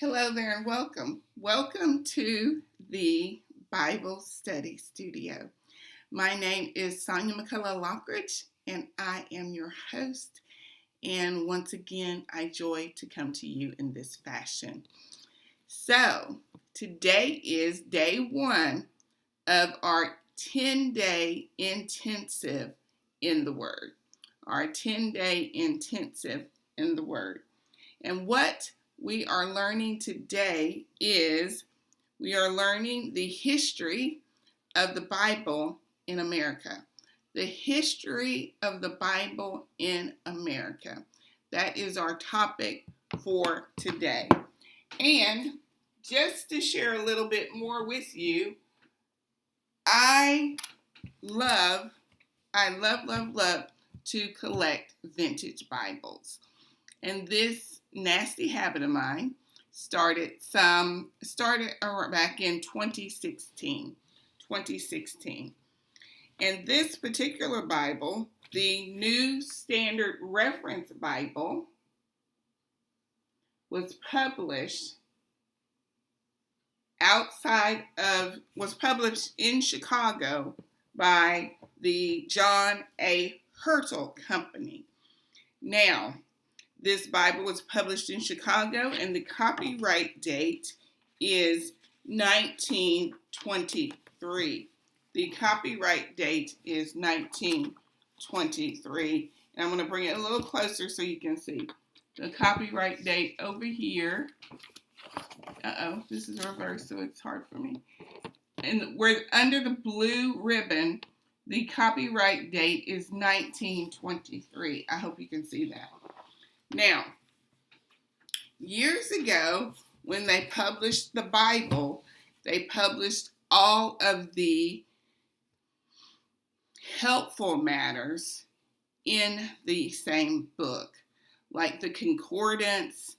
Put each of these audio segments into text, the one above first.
Hello there and welcome. Welcome to the Bible Study Studio. My name is Sonia McCullough Lockridge and I am your host. And once again, I joy to come to you in this fashion. So, today is day one of our 10-day intensive in the Word. Our 10-day intensive in the Word. And what we are learning today is we are learning the history of the Bible in America. The history of the Bible in America. That is our topic for today. And just to share a little bit more with you, I love to collect vintage Bibles. And this nasty habit of mine started back in 2016. And this particular Bible, the New Standard Reference Bible, was published in Chicago by the John A. Hertel Company. Now, this Bible was published in Chicago, and the copyright date is 1923. The copyright date is 1923. And I'm going to bring it a little closer so you can see. The copyright date over here. This is reversed, so it's hard for me. And we're under the blue ribbon. The copyright date is 1923. I hope you can see that. Now, years ago, when they published the Bible, they published all of the helpful matters in the same book, like the concordance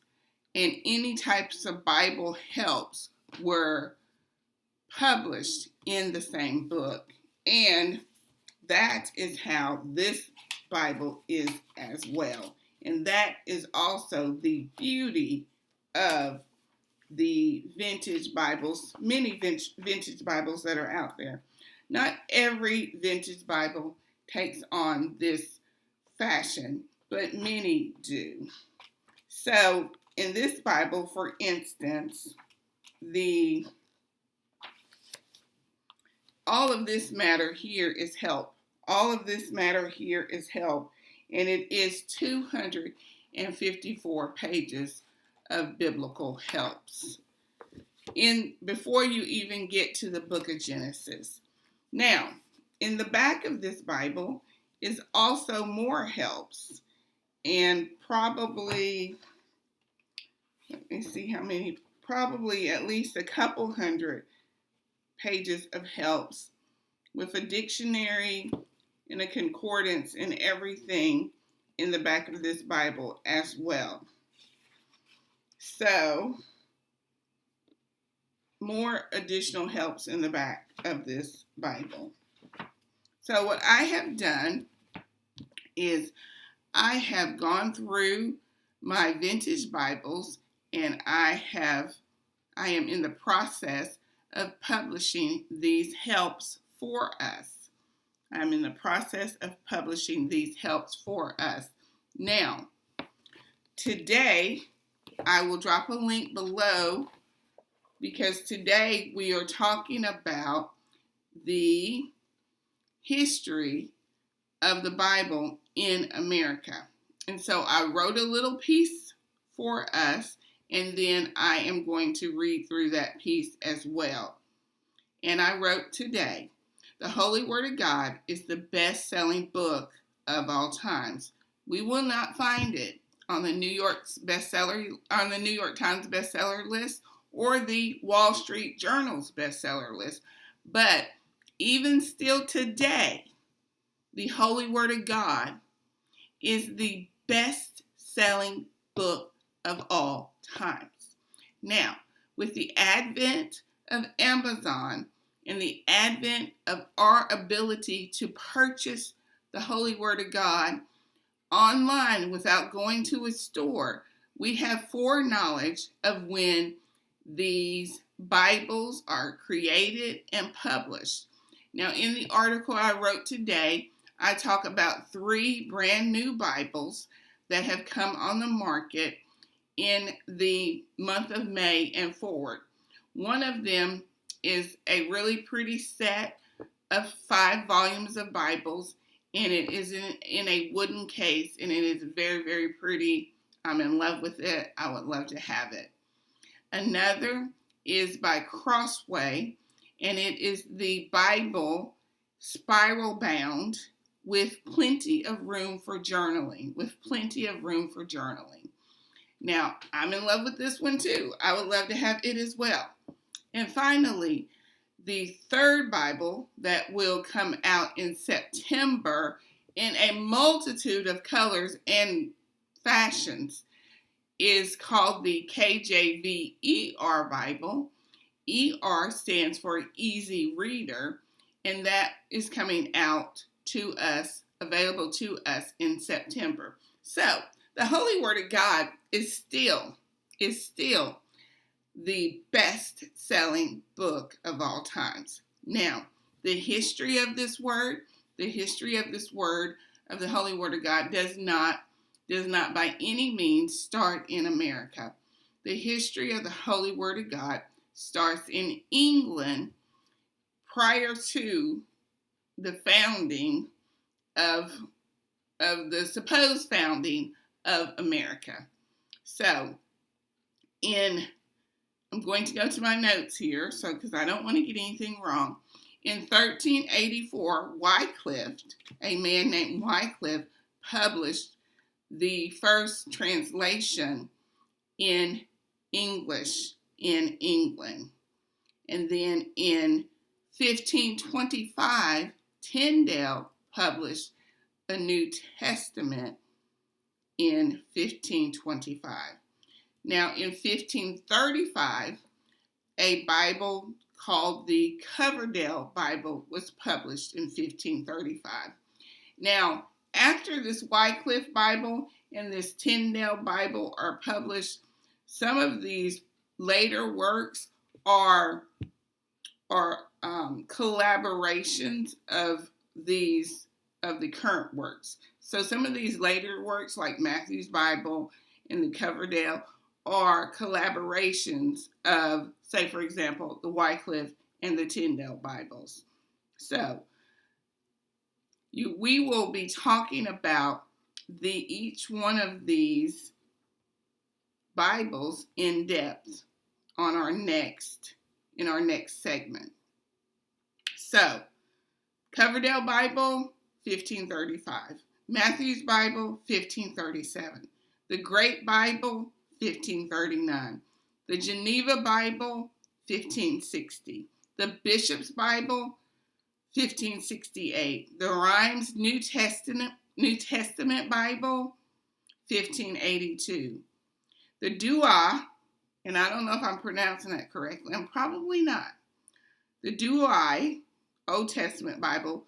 and any types of Bible helps were published in the same book. And that is how this Bible is as well. And that is also the beauty of the vintage Bibles, many vintage Bibles that are out there. Not every vintage Bible takes on this fashion, but many do. So in this Bible, for instance, all of this matter here is help. All of this matter here is help. And it is 254 pages of biblical helps before you even get to the book of Genesis. Now, in the back of this Bible is also more helps, and probably, let me see how many, probably at least a couple hundred pages of helps with a dictionary and a concordance and everything in the back of this Bible as well. So, more additional helps in the back of this Bible. So what I have done is I have gone through my vintage Bibles, and I am in the process of publishing these helps for us. I'm in the process of publishing these helps for us. Now, today, I will drop a link below because today we are talking about the history of the Bible in America. And so I wrote a little piece for us, and then I am going to read through that piece as well. And I wrote today, the Holy Word of God is the best-selling book of all times. We will not find it on the New York Times bestseller list or the Wall Street Journal's bestseller list. But even still today, the Holy Word of God is the best-selling book of all times. Now, with the advent of Amazon and the advent of our ability to purchase the Holy Word of God online without going to a store, we have foreknowledge of when these Bibles are created and published. Now, in the article I wrote today, I talk about 3 brand new Bibles that have come on the market in the month of May and forward. One of them is a really pretty set of 5 volumes of Bibles, and it is in a wooden case, and it is very, very pretty. I'm in love with it. I would love to have it. Another is by Crossway, and it is the Bible spiral bound with plenty of room for journaling. Now, I'm in love with this one too. I would love to have it as well. And finally, the 3rd Bible that will come out in September in a multitude of colors and fashions is called the KJV ER Bible. ER stands for Easy Reader, and that is coming out to us, available to us in September. So, the Holy Word of God is still the best-selling book of all times. Now, the history of this word of the Holy Word of God does not by any means start in America. The history of the Holy Word of God starts in England prior to the founding of the supposed founding of America. So, I'm going to go to my notes here, because I don't want to get anything wrong. In 1384, Wycliffe, a man named Wycliffe, published the first translation in English in England. And then in 1525, Tyndale published a New Testament in 1525. Now, in 1535, a Bible called the Coverdale Bible was published in 1535. Now, after this Wycliffe Bible and this Tyndale Bible are published, some of these later works are collaborations of the current works. So some of these later works, like Matthew's Bible and the Coverdale, are collaborations of, say, for example, the Wycliffe and the Tyndale Bibles. So we will be talking about each one of these Bibles in depth in our next segment. So, Coverdale Bible, 1535. Matthew's Bible, 1537. The Great Bible, 1539. The Geneva Bible, 1560. The Bishop's Bible, 1568. The Rheims New Testament Bible, 1582. The Douay, and I don't know if I'm pronouncing that correctly. I'm probably not. The Douay Old Testament Bible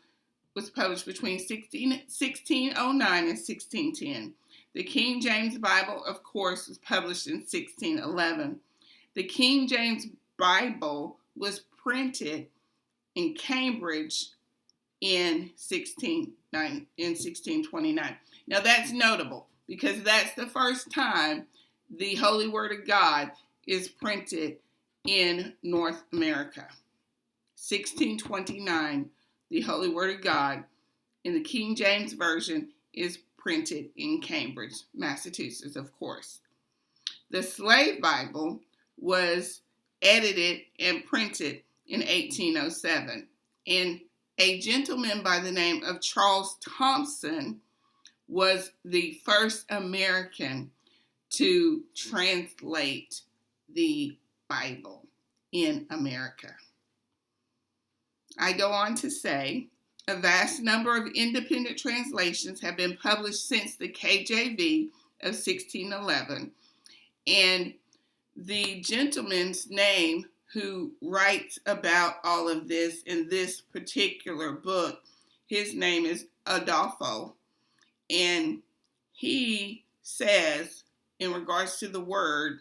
was published between 1609 and 1610. The King James Bible, of course, was published in 1611. The King James Bible was printed in Cambridge in 1629. Now that's notable because that's the first time the Holy Word of God is printed in North America. 1629, the Holy Word of God in the King James Version is printed in Cambridge, Massachusetts, of course. The Slave Bible was edited and printed in 1807, and a gentleman by the name of Charles Thompson was the first American to translate the Bible in America. I go on to say, a vast number of independent translations have been published since the KJV of 1611, and the gentleman's name who writes about all of this in this particular book, his name is Adolfo, and he says in regards to the word,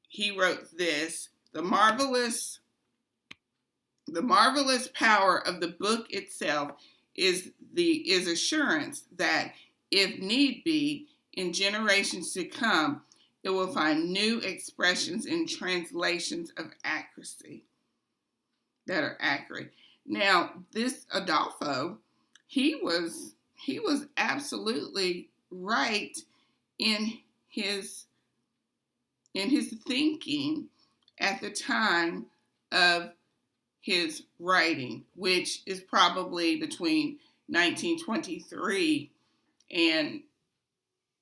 he wrote this: the marvelous power of the book itself is assurance that, if need be, in generations to come, it will find new expressions and translations of accuracy that are accurate. Now, this Adolfo, he was absolutely right in his thinking at the time of his writing, which is probably between 1923 and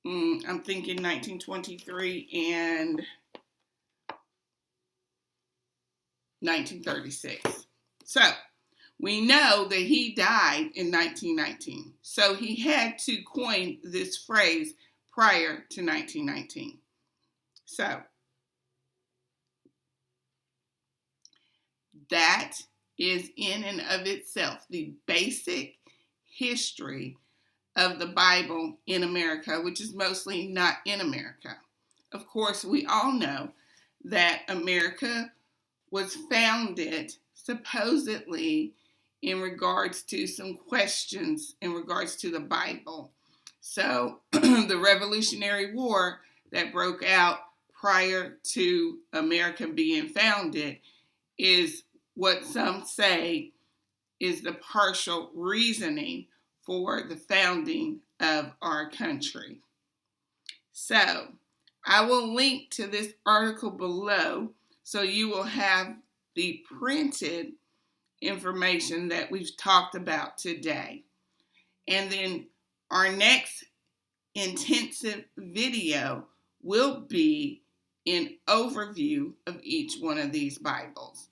I'm thinking 1923 and 1936. So we know that he died in 1919. So he had to coin this phrase prior to 1919. So that is in and of itself the basic history of the Bible in America, which is mostly not in America. Of course, we all know that America was founded supposedly in regards to some questions in regards to the Bible. So the Revolutionary War that broke out prior to America being founded is what some say is the partial reasoning for the founding of our country. So I will link to this article below so you will have the printed information that we've talked about today. And then our next intensive video will be an overview of each one of these Bibles.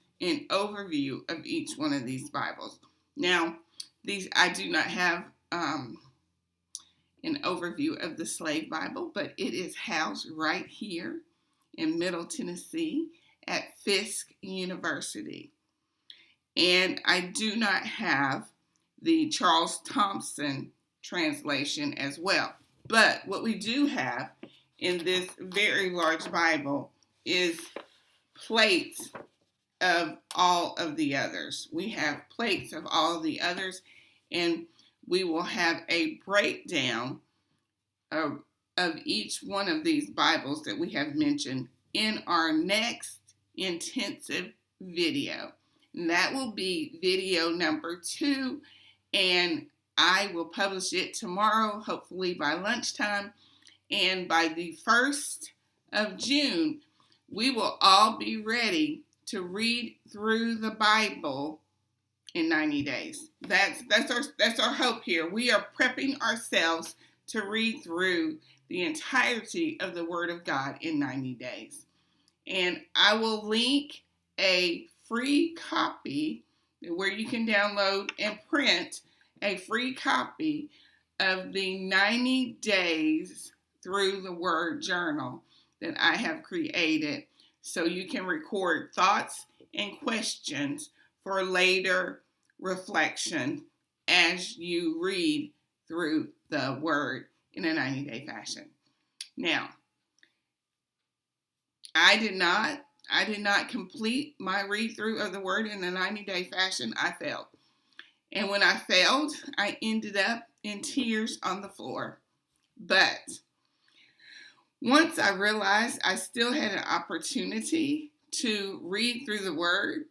Now, I do not have an overview of the Slave Bible, but it is housed right here in Middle Tennessee at Fisk University. And I do not have the Charles Thompson translation as well. But what we do have in this very large Bible is plates of all of the others. We have plates of all of the others, and we will have a breakdown of each one of these Bibles that we have mentioned in our next intensive video. And that will be video number 2, and I will publish it tomorrow, hopefully by lunchtime. And by the 1st of June, we will all be ready to read through the Bible in 90 days. That's our hope here. We are prepping ourselves to read through the entirety of the Word of God in 90 days. And I will link a free copy where you can download and print a free copy of the 90 days through the Word journal that I have created, so you can record thoughts and questions for later reflection as you read through the Word in a 90-day fashion. Now, I did not complete my read through of the Word in a 90-day fashion. I failed. And when I failed, I ended up in tears on the floor. But once I realized I still had an opportunity to read through the Word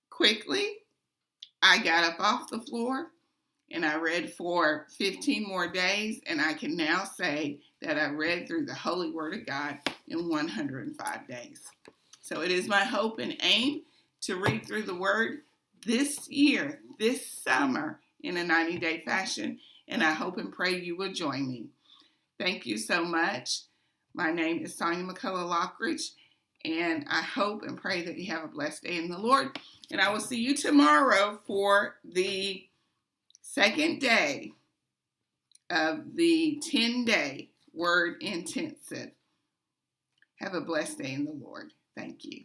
quickly, I got up off the floor and I read for 15 more days, and I can now say that I read through the Holy Word of God in 105 days. So it is my hope and aim to read through the Word this year, this summer, in a 90-day fashion, and I hope and pray you will join me. Thank you so much. My name is Sonia McCullough Lockridge, and I hope and pray that you have a blessed day in the Lord. And I will see you tomorrow for the second day of the 10-day Word Intensive. Have a blessed day in the Lord. Thank you.